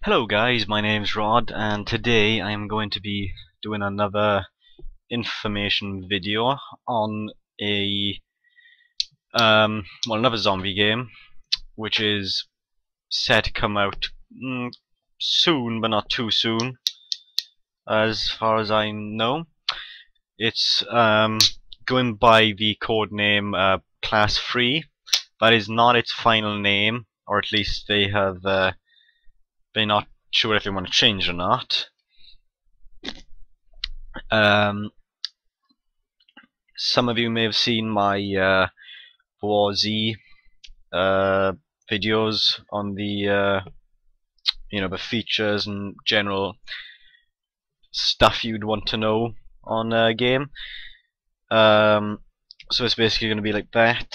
Hello guys, my name's Rod and today I am going to be doing another information video on a another zombie game which is set to come out soon but not too soon as far as I know. It's going by the code name Class 3. That is not its final name, or at least they're not sure if they want to change or not. Some of you may have seen my War Z videos on the the features and general stuff you'd want to know on a game. So it's basically going to be like that.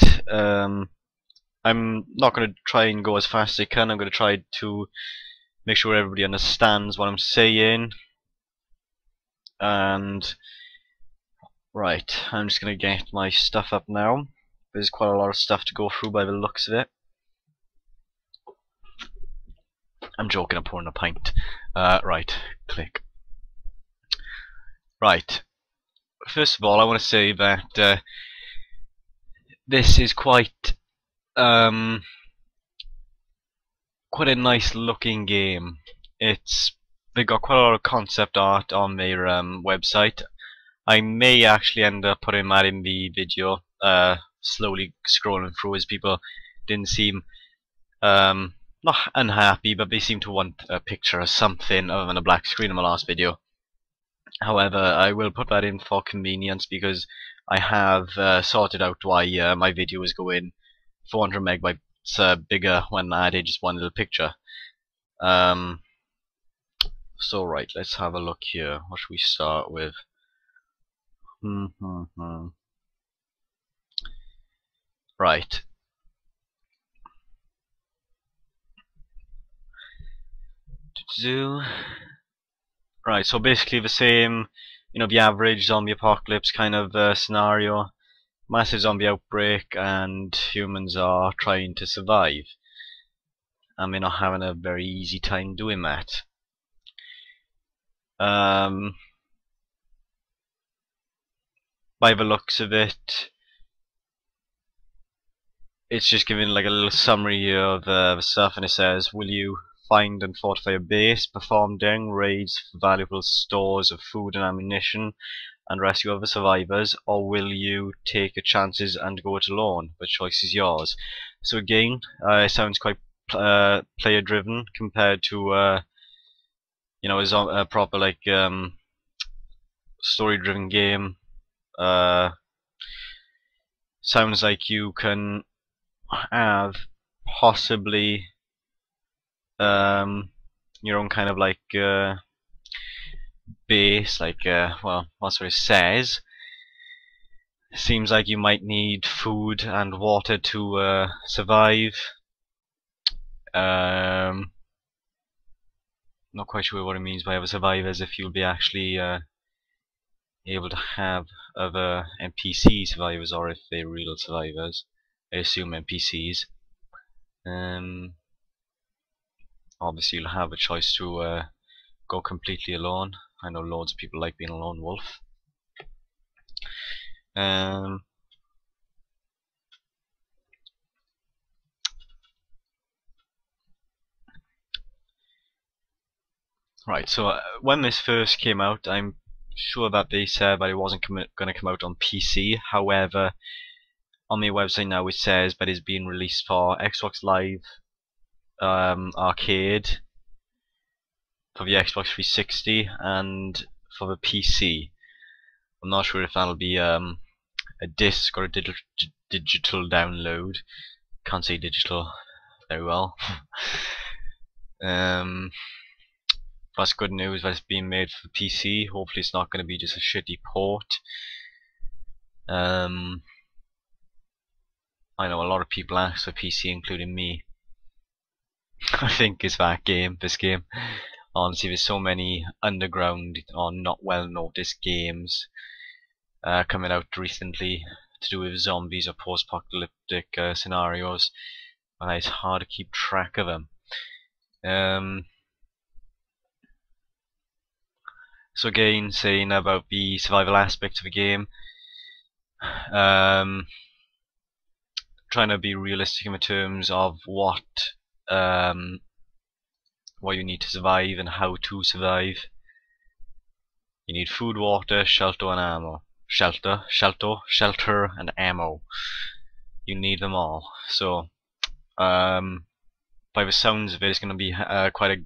I'm not going to try and go as fast as I can. I'm going to try to make sure everybody understands what I'm saying. And right, I'm just going to get my stuff up now. There's quite a lot of stuff to go through by the looks of it. I'm joking, I'm pouring a pint. Right, click. Right, first of all I want to say that this is quite a nice looking game. They got quite a lot of concept art on their website. I may actually end up putting that in the video, slowly scrolling through, as people didn't seem not unhappy, but they seem to want a picture or something other than a black screen in my last video. However, I will put that in for convenience because I have sorted out why my video is going 400 megabytes bigger when I added just one little picture. So right, let's have a look here. What should we start with? Right. Right, so basically the same, the average zombie apocalypse kind of scenario. Massive zombie outbreak and humans are trying to survive. And they're not having a very easy time doing that. By the looks of it, it's just giving like a little summary of the stuff, and it says, will you find and fortify a base, perform daring raids for valuable stores of food and ammunition, and rescue other survivors, or will you take your chances and go it alone? The choice is yours. So again, it sounds quite player driven compared to a proper like story driven game. Sounds like you can have possibly your own kind of like base, like well, that's what it says. Seems like you might need food and water to survive. Not quite sure what it means by other survivors, if you'll be actually able to have other NPC survivors or if they're real survivors. I assume NPCs. Obviously you'll have a choice to go completely alone. I know loads of people like being a lone wolf. Right, so when this first came out, I'm sure that they said that it wasn't going to come out on PC. However, on their website now it says that it's being released for Xbox Live Arcade, for the Xbox 360, and for the PC. I'm not sure if that'll be a disc or a digital download. Can't say digital very well. That's good news that it's being made for PC. Hopefully it's not going to be just a shitty port. I know a lot of people ask for PC, including me. I think it's this game. Honestly, there's so many underground or not well noticed games coming out recently to do with zombies or post-apocalyptic scenarios, and it's hard to keep track of them. So again, saying about the survival aspect of the game, trying to be realistic in terms of what you need to survive and how to survive. You need food, water, shelter, and ammo. Shelter, and ammo. You need them all. So, by the sounds of it, it's going to be quite a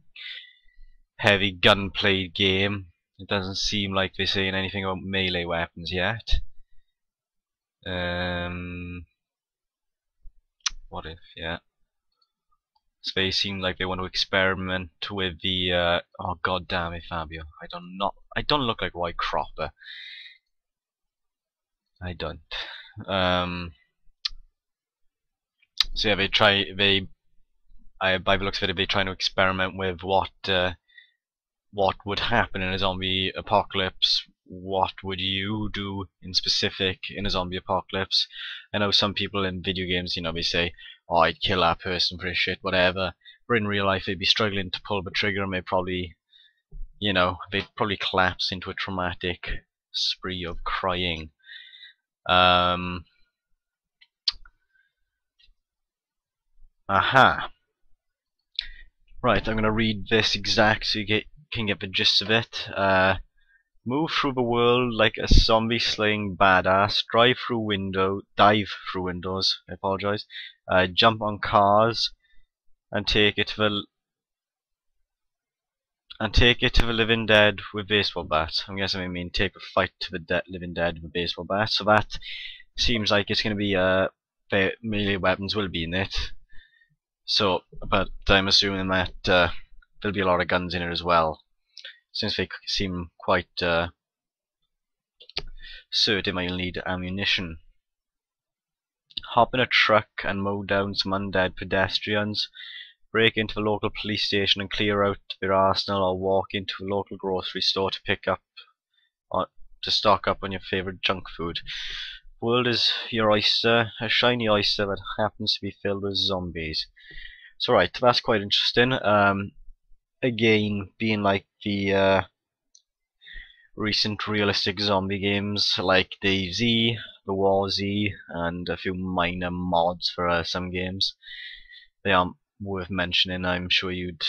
heavy gunplay game. It doesn't seem like they're saying anything about melee weapons yet. What if? Yeah. So they seem like they want to experiment with the. Oh god damn it, Fabio! I don't look like Roy Cropper. I don't. So yeah, by the looks of it, they're trying to experiment with what would happen in a zombie apocalypse. What would you do in specific in a zombie apocalypse? I know some people in video games, they say, "Oh, I'd kill that person for his shit, whatever." But in real life, they'd be struggling to pull the trigger, and they'd probably collapse into a traumatic spree of crying. Aha. Right, I'm going to read this exact so you can get the gist of it. Move through the world like a zombie slaying badass. Dive through windows. I apologize. Jump on cars and take it to the living dead with baseball bats. I'm guessing I mean take a fight to the living dead with baseball bats. So that seems like it's going to be the melee weapons will be in it. So, but I'm assuming that there'll be a lot of guns in it as well, since they seem quite certain you'll need ammunition. Hop in a truck and mow down some undead pedestrians. Break into the local police station and clear out their arsenal, or walk into a local grocery store to stock up on your favorite junk food. The world is your oyster, a shiny oyster that happens to be filled with zombies. So right, that's quite interesting. Again, being like the recent realistic zombie games like DayZ, the War Z, and a few minor mods for some games. They aren't worth mentioning. I'm sure you'd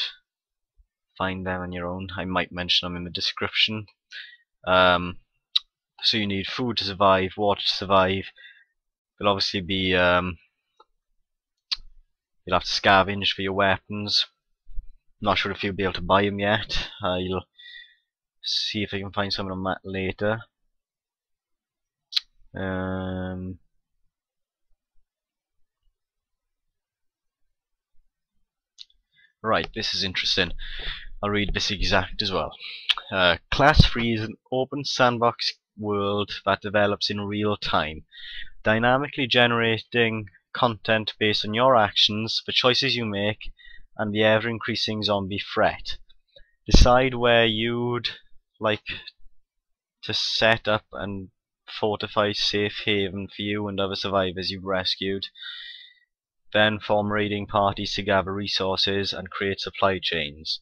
find them on your own. I might mention them in the description. So you need food to survive, water to survive. There'll obviously be you'll have to scavenge for your weapons. Not sure if you'll be able to buy them yet. You'll see if I can find some on that later. Right, this is interesting. I'll read this exact as well. Class 3 is an open sandbox world that develops in real time, dynamically generating content based on your actions, the choices you make, and the ever-increasing zombie threat. Decide where you'd like to set up and fortify safe haven for you and other survivors you've rescued. Then form raiding parties to gather resources and create supply chains.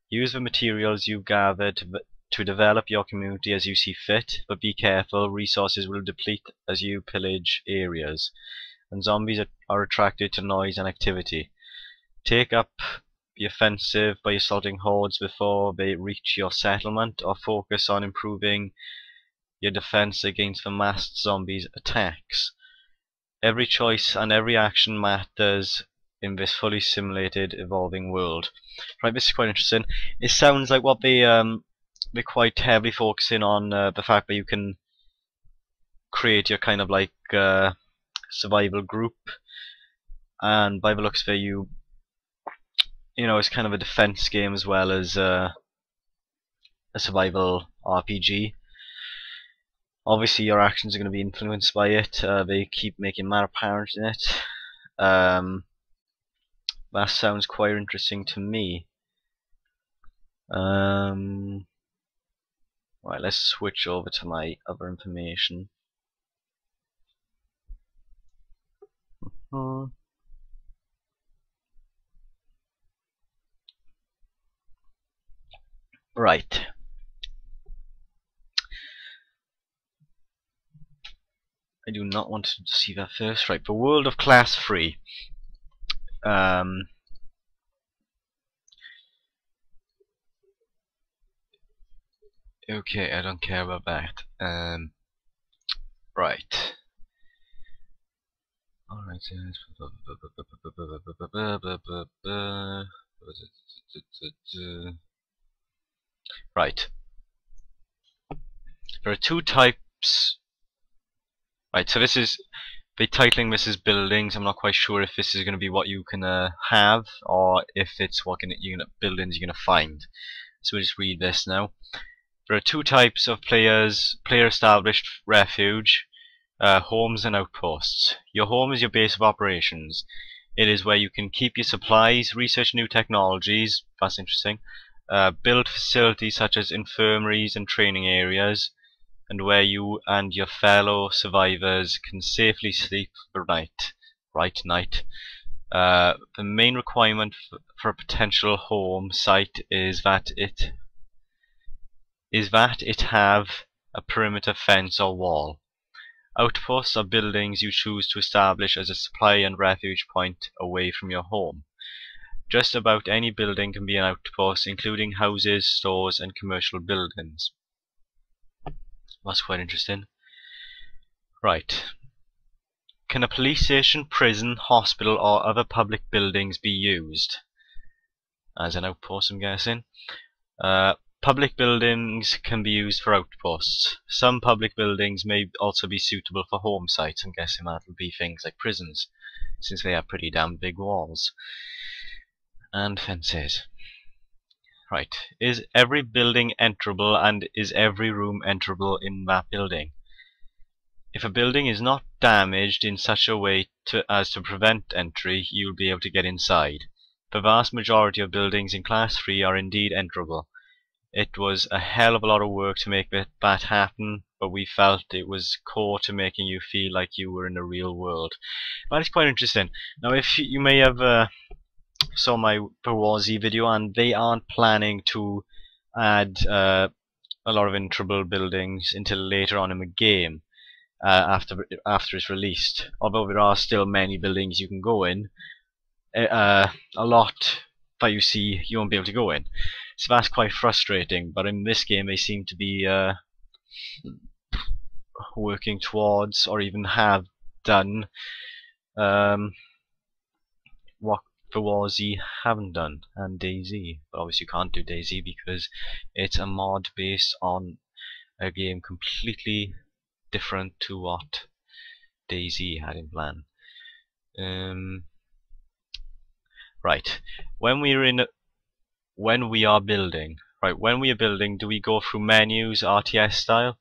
Use the materials you've gathered to develop your community as you see fit, but be careful, resources will deplete as you pillage areas, and zombies are attracted to noise and activity. Take up the offensive by assaulting hordes before they reach your settlement, or focus on improving your defense against the massed zombies' attacks. Every choice and every action matters in this fully simulated, evolving world. Right, this is quite interesting. It sounds like what they're quite heavily focusing on the fact that you can create your kind of like survival group, and by the looks of it, it's kind of a defense game as well as a survival RPG. Obviously, your actions are going to be influenced by it. They keep making that apparent in it. That sounds quite interesting to me. Right, let's switch over to my other information. Right. I do not want to see that first. Right, the world of class 3. Okay, I don't care about that. Right. Alright, right. There are two types. Right, so this is the titling. This is buildings. I'm not quite sure if this is going to be what you can have, or if it's what buildings you're going to find. So we'll just read this now. There are two types of players: player-established refuge, homes and outposts. Your home is your base of operations. It is where you can keep your supplies, research new technologies, that's interesting, build facilities such as infirmaries and training areas, and where you and your fellow survivors can safely sleep for night. The main requirement for a potential home site is that it have a perimeter fence or wall. Outposts are buildings you choose to establish as a supply and refuge point away from your home. Just about any building can be an outpost, including houses, stores, and commercial buildings. That's quite interesting. Right. Can a police station, prison, hospital, or other public buildings be used as an outpost, I'm guessing? Public buildings can be used for outposts. Some public buildings may also be suitable for home sites. I'm guessing that will be things like prisons, since they have pretty damn big walls and fences. Right. Is every building enterable, and is every room enterable in that building? If a building is not damaged in such a way as to prevent entry, you will be able to get inside. The vast majority of buildings in Class 3 are indeed enterable. It was a hell of a lot of work to make that happen, but we felt it was core to making you feel like you were in the real world. That is quite interesting. Now, if you may have saw my Perwazi video, and they aren't planning to add a lot of enterable buildings until later on in the game, after it's released. Although there are still many buildings you can go in, a lot that you see you won't be able to go in. So that's quite frustrating, but in this game they seem to be working towards, or even have done, what Perwazi haven't done, and DayZ. But obviously you can't do DayZ because it's a mod based on a game completely different to what DayZ had in plan. Right, when we are building, do we go through menus RTS style?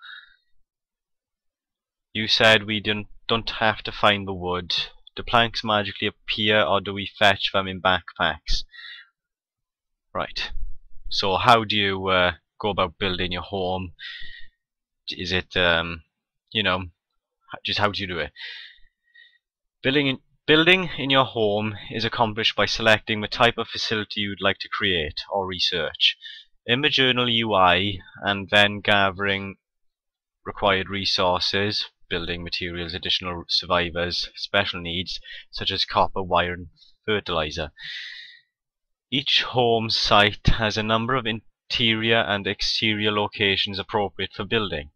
You said we don't have to find the wood. Do planks magically appear, or do we fetch them in backpacks? Right. So how do you go about building your home? Is it just how do you do it? Building in your home is accomplished by selecting the type of facility you'd like to create or research in the journal UI, and then gathering required resources, building materials, additional survivors, special needs such as copper, wire, and fertilizer. Each home site has a number of interior and exterior locations appropriate for building.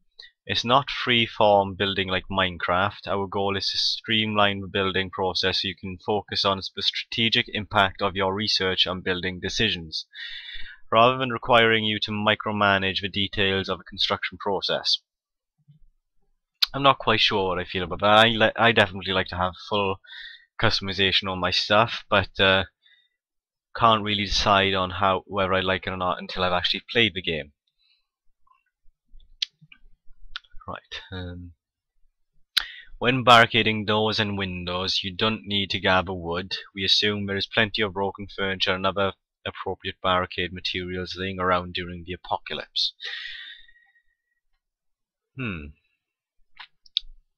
It's not free-form building like Minecraft. Our goal is to streamline the building process so you can focus on the strategic impact of your research and building decisions, rather than requiring you to micromanage the details of a construction process. I'm not quite sure what I feel about that. I definitely like to have full customization on my stuff, but can't really decide on whether I like it or not until I've actually played the game. Right. When barricading doors and windows, you don't need to gather wood. We assume there is plenty of broken furniture and other appropriate barricade materials laying around during the apocalypse.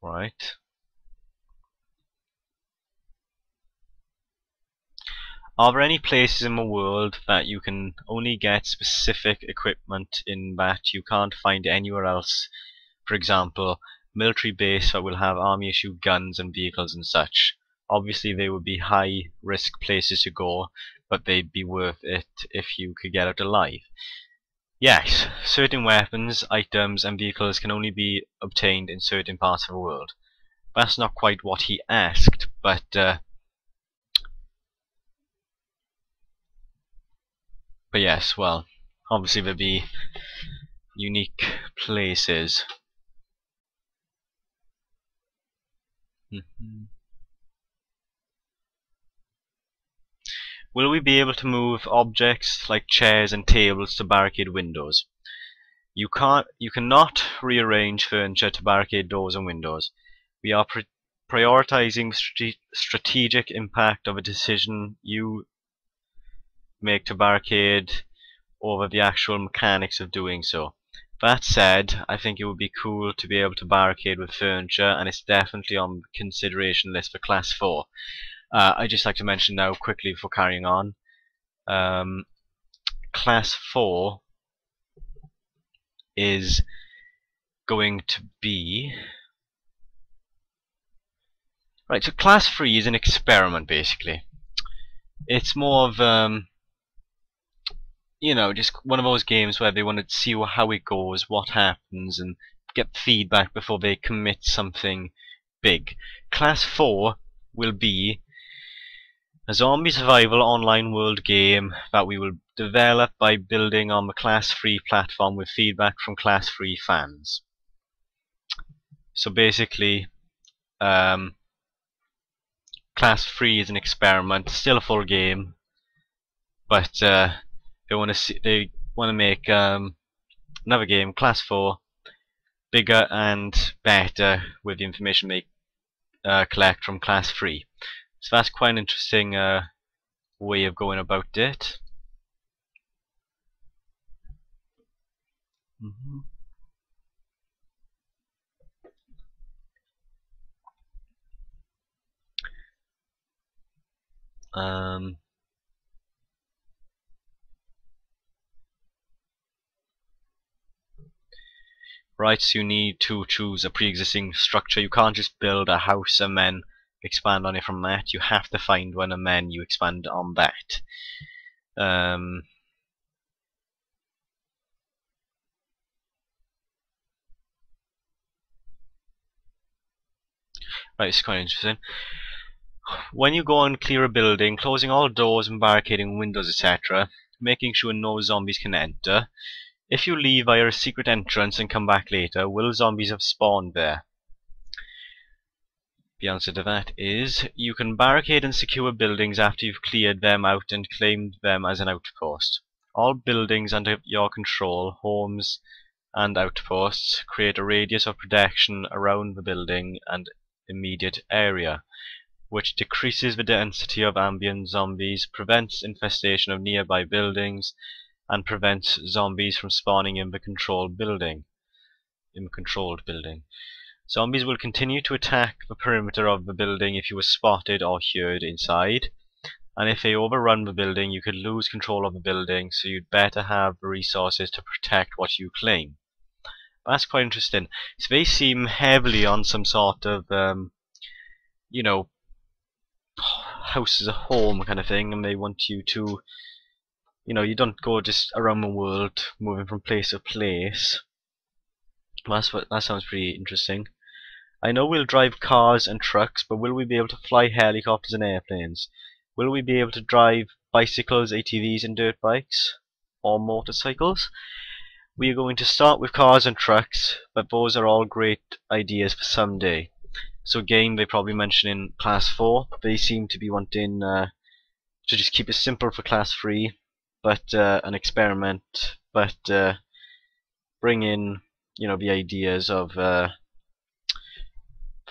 Right. Are there any places in the world that you can only get specific equipment in that you can't find anywhere else? For example, military base that will have army issued guns and vehicles and such. Obviously they would be high risk places to go, but they'd be worth it if you could get out alive. Yes, certain weapons, items and vehicles can only be obtained in certain parts of the world. That's not quite what he asked, but yes, well, obviously there'd be unique places. Will we be able to move objects like chairs and tables to barricade windows? You cannot rearrange furniture to barricade doors and windows. We are prioritizing strategic impact of a decision you make to barricade over the actual mechanics of doing so. That said, I think it would be cool to be able to barricade with furniture, and it's definitely on the consideration list for Class 4. I'd just like to mention now quickly before carrying on, Class 4 is going to be... Right, so Class 3 is an experiment basically. It's more of, you know, just one of those games where they want to see how it goes, what happens, and get feedback before they commit something big. Class 4 will be a zombie survival online world game that we will develop by building on the Class 3 platform with feedback from Class 3 fans. So basically, Class 3 is an experiment, still a full game, but they want to make another game, Class 4, bigger and better with the information they collect from Class 3. So that's quite an interesting way of going about it. Right, so you need to choose a pre-existing structure. You can't just build a house and then expand on it from that. You have to find one and then you expand on that. Right, it's quite interesting. When you go and clear a building, closing all doors and barricading windows, etc., making sure no zombies can enter. If you leave via a secret entrance and come back later, will zombies have spawned there? The answer to that is, you can barricade and secure buildings after you've cleared them out and claimed them as an outpost. All buildings under your control, homes and outposts, create a radius of protection around the building and immediate area, which decreases the density of ambient zombies, prevents infestation of nearby buildings, and prevents zombies from spawning in the controlled building. Zombies will continue to attack the perimeter of the building if you were spotted or heard inside, and if they overrun the building you could lose control of the building, so you'd better have the resources to protect what you claim. That's quite interesting. So they seem heavily on some sort of, you know, house as a home kind of thing, and they want you to, you know, you don't go just around the world moving from place to place. That sounds pretty interesting. I know we'll drive cars and trucks, but will we be able to fly helicopters and airplanes? Will we be able to drive bicycles, ATVs and dirt bikes? Or motorcycles? We are going to start with cars and trucks, but those are all great ideas for someday. So again, they probably mention in Class 4, they seem to be wanting to just keep it simple for Class 3, but an experiment, but bring in, you know, the ideas of the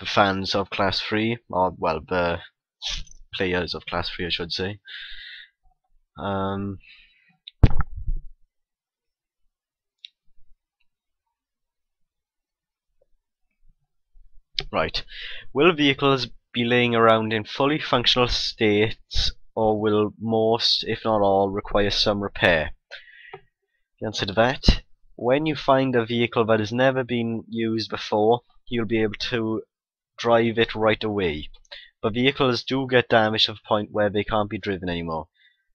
fans of Class 3, or well, the players of Class 3 I should say. Right, will vehicles be laying around in fully functional states, or will most, if not all, require some repair? The answer to that, when you find a vehicle that has never been used before, you'll be able to drive it right away. But vehicles do get damaged to the point where they can't be driven anymore.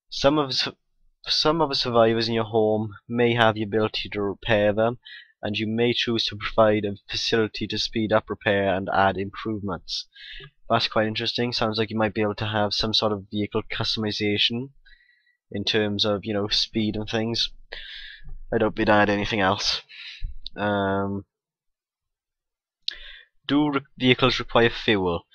Some of the survivors in your home may have the ability to repair them, and you may choose to provide a facility to speed up repair and add improvements. That's quite interesting. Sounds like you might be able to have some sort of vehicle customization in terms of, you know, speed and things. I don't think add anything else. Do vehicles require fuel?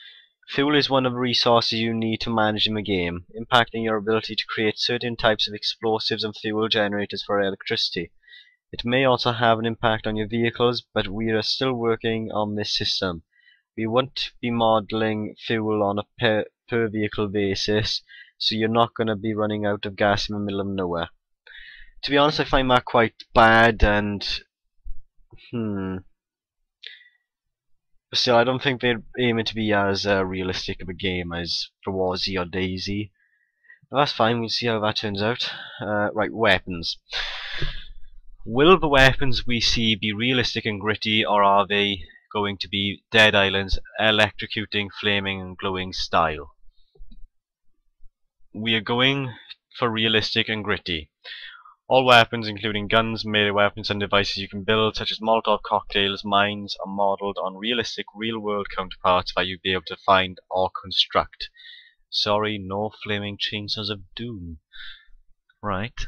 Fuel is one of the resources you need to manage in the game, impacting your ability to create certain types of explosives and fuel generators for electricity. It may also have an impact on your vehicles, but we are still working on this system. We won't be modeling fuel on a per vehicle basis, so you're not going to be running out of gas in the middle of nowhere. To be honest, I find that quite bad, and but still, I don't think they're aiming to be as realistic of a game as for War Z or DayZ. But that's fine, we'll see how that turns out. Right, weapons. Will the weapons we see be realistic and gritty, or are they going to be Dead Island's electrocuting, flaming and glowing style? We are going for realistic and gritty. All weapons, including guns, melee weapons and devices you can build, such as Molotov cocktails, mines, are modelled on realistic real-world counterparts that you'll be able to find or construct. Sorry, no flaming chainsaws of doom. Right.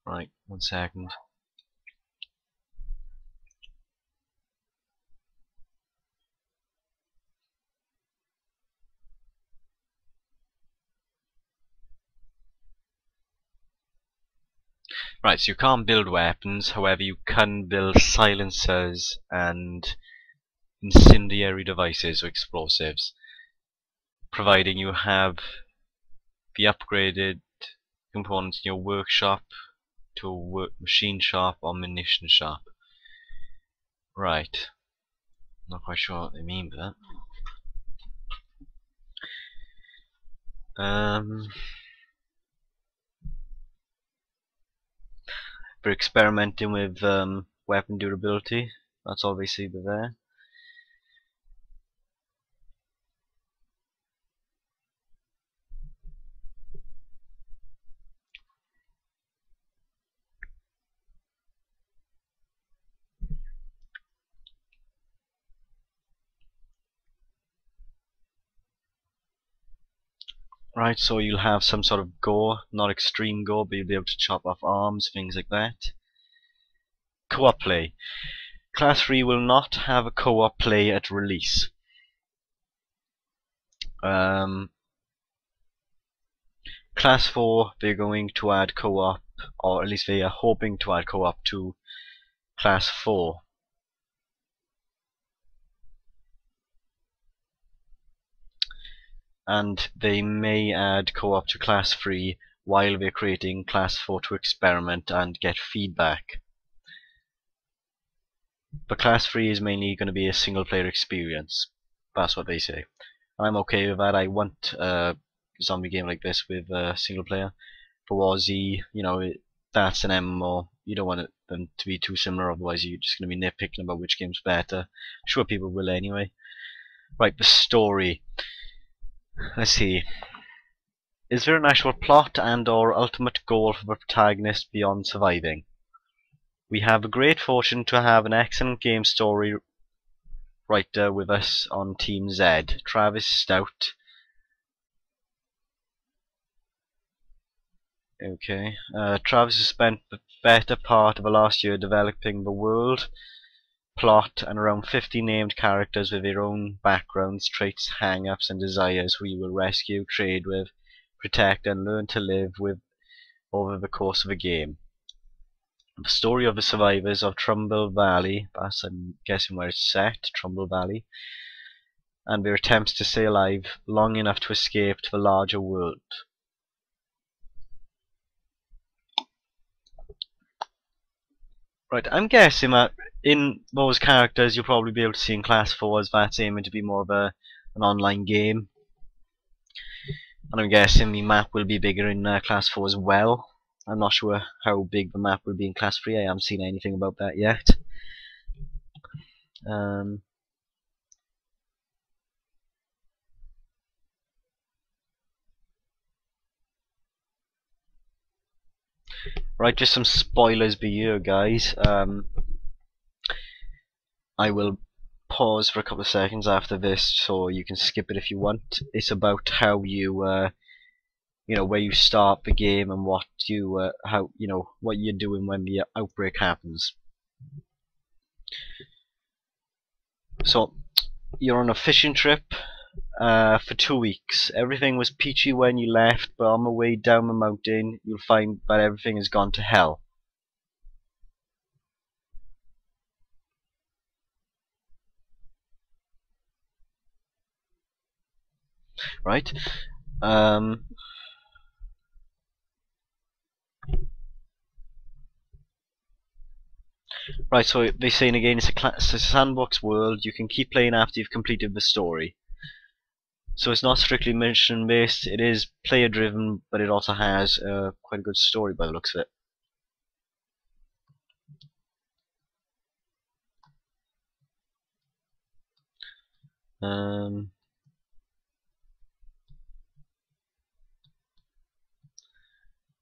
Right, 1 second. Right, so you can't build weapons, however you can build silencers and incendiary devices or explosives, providing you have the upgraded components in your workshop to a machine shop or munition shop. Right, not quite sure what they mean by that. We're experimenting with weapon durability. That's obviously there. Right, so you'll have some sort of gore, not extreme gore, but you'll be able to chop off arms, things like that. Co-op play. Class 3 will not have a co-op play at release. Class 4, they're going to add co-op, or at least they are hoping to add co-op to Class 4. And they may add co-op to Class 3 while they're creating Class 4 to experiment and get feedback. But Class 3 is mainly going to be a single player experience. That's what they say. I'm okay with that. I want a zombie game like this with single player. For War Z, you know, that's an MMO. You don't want them to be too similar, otherwise you're just going to be nitpicking about which game's better. I'm sure people will anyway. Right, the story. Let's see. Is there an actual plot and or ultimate goal for the protagonist beyond surviving? We have a great fortune to have an excellent game story writer with us on Team Z, Travis Stout. Okay, Travis has spent the better part of the last year developing the world, plot, and around 50 named characters with their own backgrounds, traits, hang-ups, and desires who you will rescue, trade with, protect, and learn to live with over the course of the game. The story of the survivors of Trumbull Valley, that's I'm guessing where it's set, Trumbull Valley, and their attempts to stay alive long enough to escape to the larger world. Right, I'm guessing that in those characters you'll probably be able to see in Class 4 as that's aiming to be more of an online game. And I'm guessing the map will be bigger in Class 4 as well. I'm not sure how big the map will be in Class 3, I haven't seen anything about that yet. Right, just some spoilers for you guys. I will pause for a couple of seconds after this so you can skip it if you want. It's about how you you know, where you start the game and what you how you know what you're doing when the outbreak happens. So you're on a fishing trip for 2 weeks. Everything was peachy when you left, but on the way down the mountain you'll find that everything has gone to hell. Right? Right, so they're saying again it's a sandbox world. You can keep playing after you've completed the story. So it's not strictly mission based, it is player driven, but it also has quite a good story by the looks of it.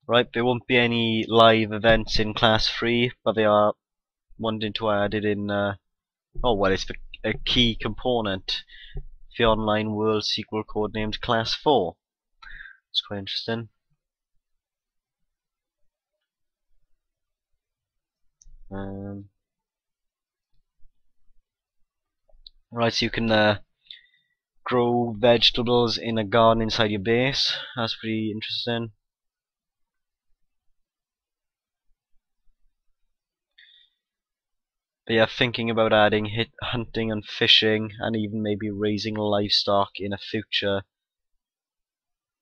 Right, there won't be any live events in Class 3, but they are wanting to add it in. Oh well, it's a key component. The online world sequel codenamed Class 4. It's quite interesting. Right, so you can grow vegetables in a garden inside your base. That's pretty interesting. They are thinking about adding hunting and fishing, and even maybe raising livestock in a future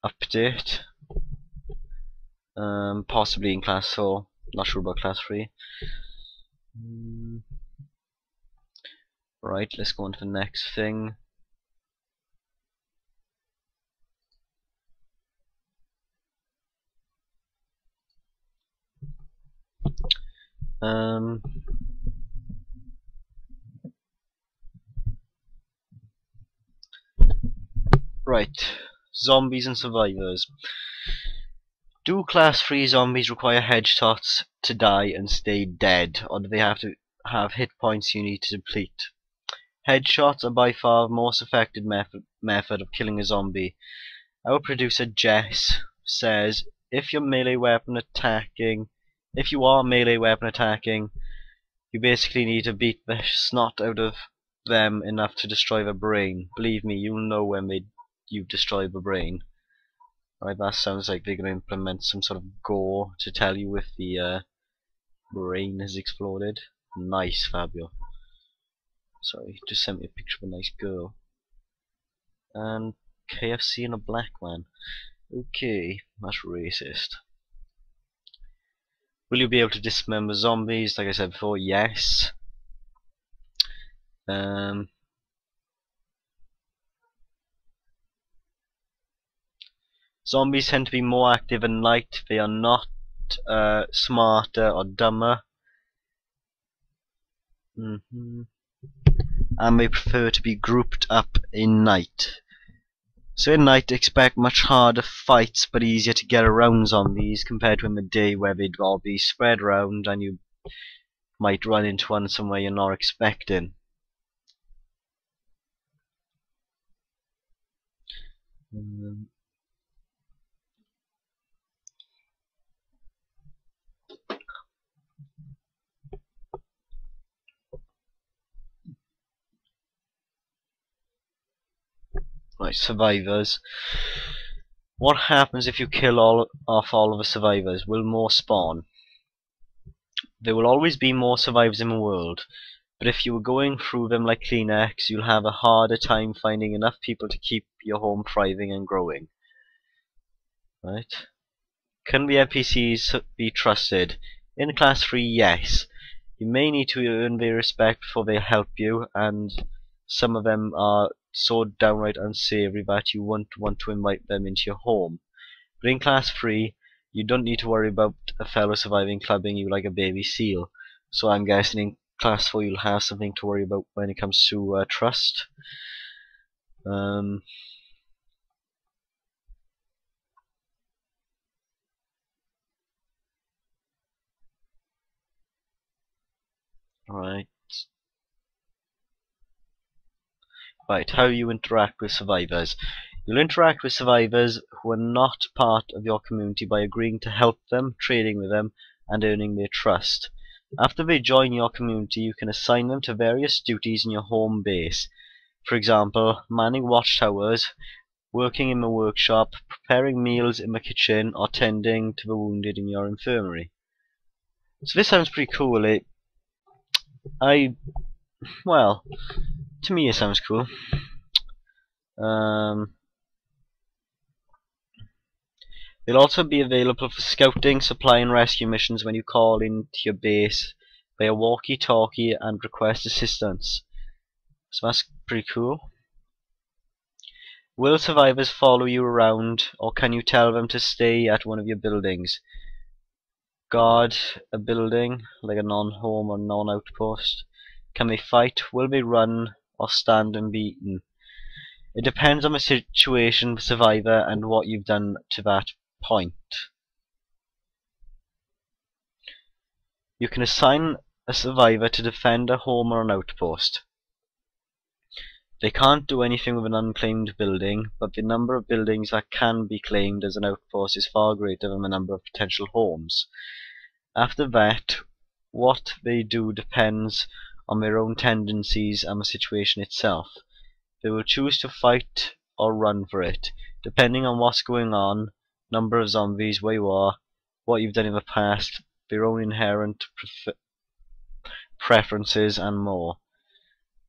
update. Possibly in Class 4. Not sure about Class 3. Right, let's go on to the next thing. Right, zombies and survivors. Do Class 3 zombies require headshots to die and stay dead, or do they have to have hit points you need to deplete? Headshots are by far the most effective method of killing a zombie. Our producer Jess says if you are melee weapon attacking, you basically need to beat the snot out of them enough to destroy the brain. Believe me, you'll know when you destroy the brain. Right, that sounds like they're going to implement some sort of gore to tell you if the brain has exploded. Nice, Fabio. Sorry, just sent me a picture of a nice girl. And KFC and a black man. Okay, that's racist. Will you be able to dismember zombies? Like I said before, yes. Zombies tend to be more active at night. They are not smarter or dumber. And they prefer to be grouped up in night. So in night expect much harder fights but easier to get around zombies compared to in the day where they'd all be spread around and you might run into one somewhere you're not expecting. Right, survivors. What happens if you kill all of the survivors? Will more spawn? There will always be more survivors in the world, but if you were going through them like Kleenex, you'll have a harder time finding enough people to keep your home thriving and growing. Right? Can the NPCs be trusted? In Class 3, yes. You may need to earn their respect before they help you, and some of them are so downright unsavory that you won't want to invite them into your home. But in Class 3, you don't need to worry about a fellow surviving clubbing you like a baby seal. So I'm guessing in Class 4 you'll have something to worry about when it comes to trust. Right. Right, how you interact with survivors. You'll interact with survivors who are not part of your community by agreeing to help them, trading with them, and earning their trust. After they join your community, you can assign them to various duties in your home base. For example, manning watchtowers, working in the workshop, preparing meals in the kitchen, or tending to the wounded in your infirmary. So this sounds pretty cool. Well, to me it sounds cool. They'll also be available for scouting, supply and rescue missions when you call into your base via walkie-talkie and request assistance. So that's pretty cool. Will survivors follow you around, or can you tell them to stay at one of your buildings? Guard a building, like a non-home or non-outpost? Can they fight? Will they run or stand unbeaten? It depends on the situation, the survivor, and what you've done to that point. You can assign a survivor to defend a home or an outpost. They can't do anything with an unclaimed building, but the number of buildings that can be claimed as an outpost is far greater than the number of potential homes. After that, what they do depends on their own tendencies and the situation itself. They will choose to fight or run for it, depending on what's going on, number of zombies, where you are, what you've done in the past, their own inherent preferences, and more.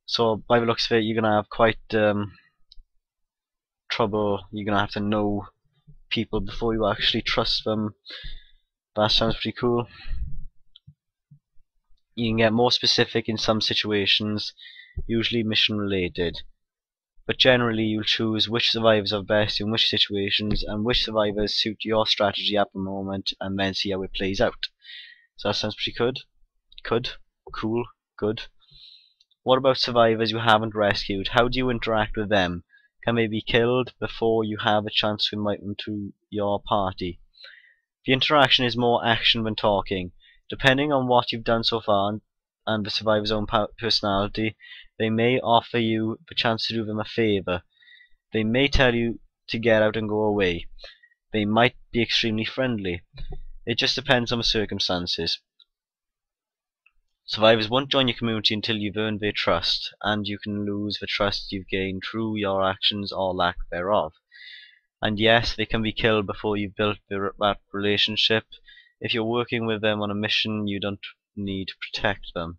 So by the looks of it, you're gonna have quite trouble. You're gonna have to know people before you actually trust them. That sounds pretty cool. You can get more specific in some situations, usually mission related. But generally you'll choose which survivors are best in which situations and which survivors suit your strategy at the moment, and then see how it plays out. So that sounds pretty good. Cool, good. What about survivors you haven't rescued? How do you interact with them? Can they be killed before you have a chance to invite them to your party? The interaction is more action than talking. Depending on what you've done so far and the survivor's own personality, they may offer you the chance to do them a favor. They may tell you to get out and go away. They might be extremely friendly. It just depends on the circumstances. Survivors won't join your community until you've earned their trust, and you can lose the trust you've gained through your actions or lack thereof. And yes, they can be killed before you've built that relationship. If you're working with them on a mission, you don't need to protect them.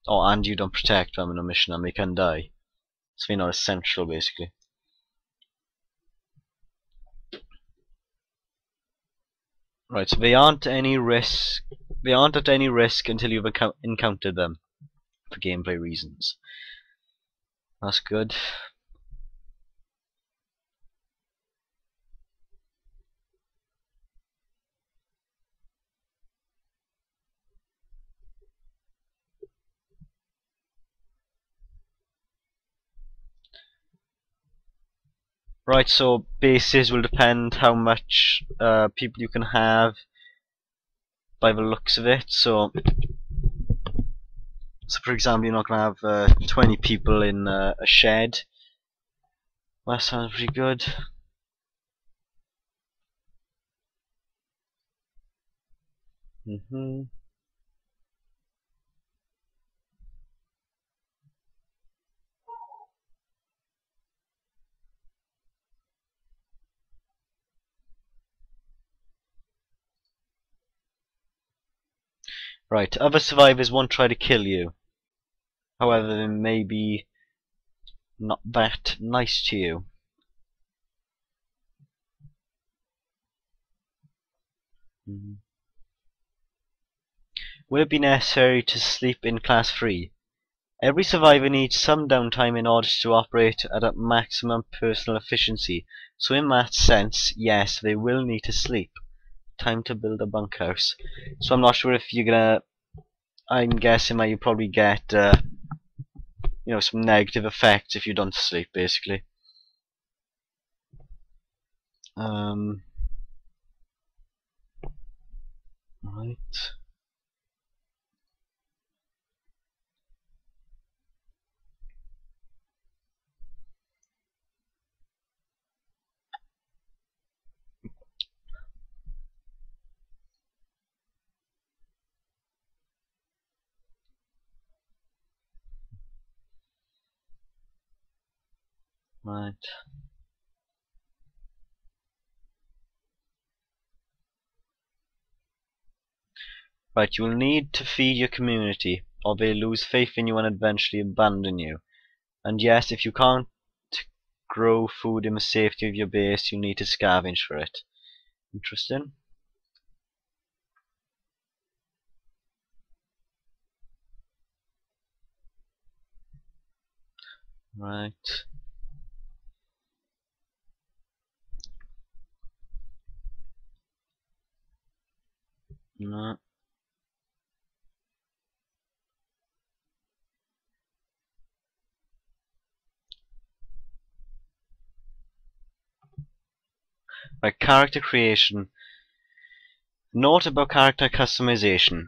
And you don't protect them in a mission and they can die. So they're not essential, basically. Right, so they aren't at any risk until you've encountered them, for gameplay reasons. That's good. Right, so bases will depend how much people you can have by the looks of it. So for example, you're not going to have 20 people in a shed. That sounds pretty good. Right, other survivors won't try to kill you. However, they may be not that nice to you. Will it be necessary to sleep in Class 3? Every survivor needs some downtime in order to operate at a maximum personal efficiency. So in that sense, yes, they will need to sleep. Time to build a bunkhouse. So I'm not sure if you're gonna... I'm guessing that you probably get, you know, some negative effects if you don't sleep, basically. Right. Right. Right, you will need to feed your community, or they lose faith in you and eventually abandon you. And yes, if you can't grow food in the safety of your base, you need to scavenge for it. Interesting. Right. No. Right, character creation. Note about character customization.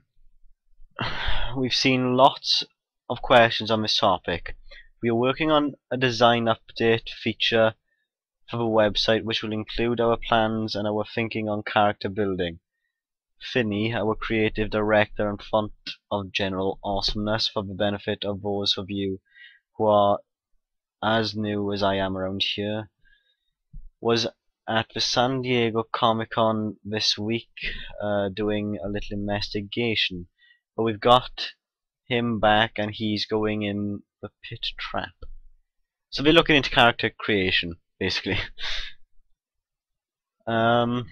We've seen lots of questions on this topic. We are working on a design update feature for the website which will include our plans and our thinking on character building. Finney, our creative director and font of general awesomeness for the benefit of those of you who are as new as I am around here, was at the San Diego Comic-Con this week doing a little investigation. But we've got him back and he's going in the pit trap. So they're looking into character creation, basically. um,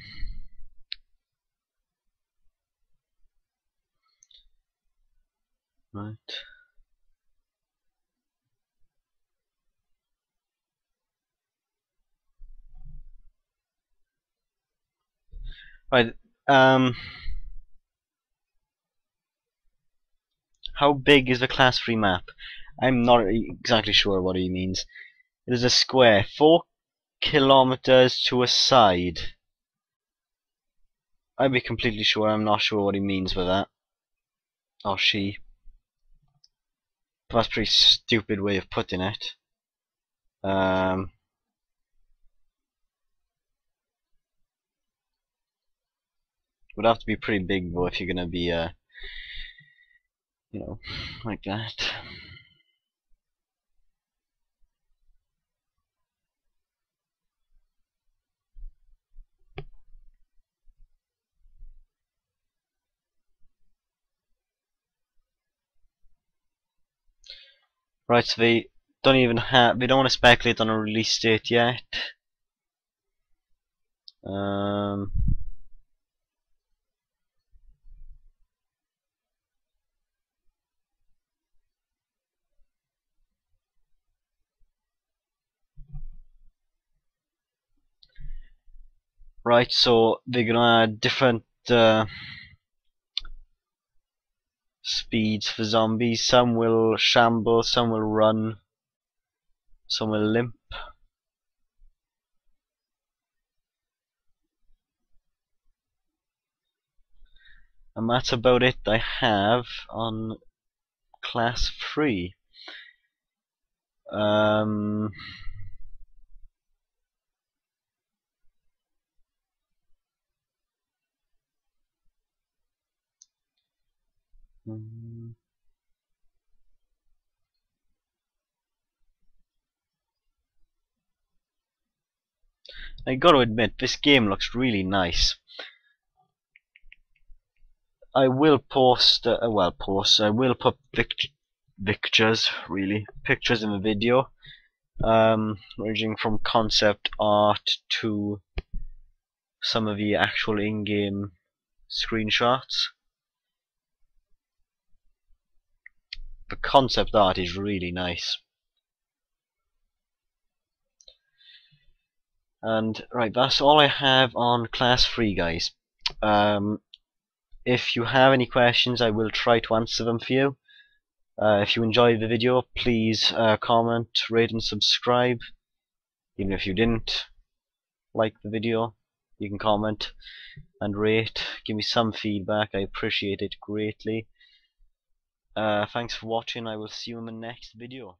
right. Right. How big is the class 3 map? I'm not exactly sure what he means. It is a square, 4 kilometers to a side. I'd be completely sure, I'm not sure what he means with that. Or she. That's a pretty stupid way of putting it. Would have to be pretty big though if you're gonna be, you know, like that. Right, so they don't even have, they don't want to speculate on a release date yet. Um, right, so they're gonna add different speeds for zombies. Some will shamble, some will run, some will limp. And that's about it I have on class 3. Um, I gotta admit, this game looks really nice. I will post, I will put pictures in the video, ranging from concept art to some of the actual in-game screenshots. the concept art is really nice. And right, that's all I have on class 3, guys. If you have any questions, I will try to answer them for you. If you enjoyed the video, please comment, rate and subscribe. Even if you didn't like the video, you can comment and rate. Give me some feedback, I appreciate it greatly. Thanks for watching. I will see you in the next video.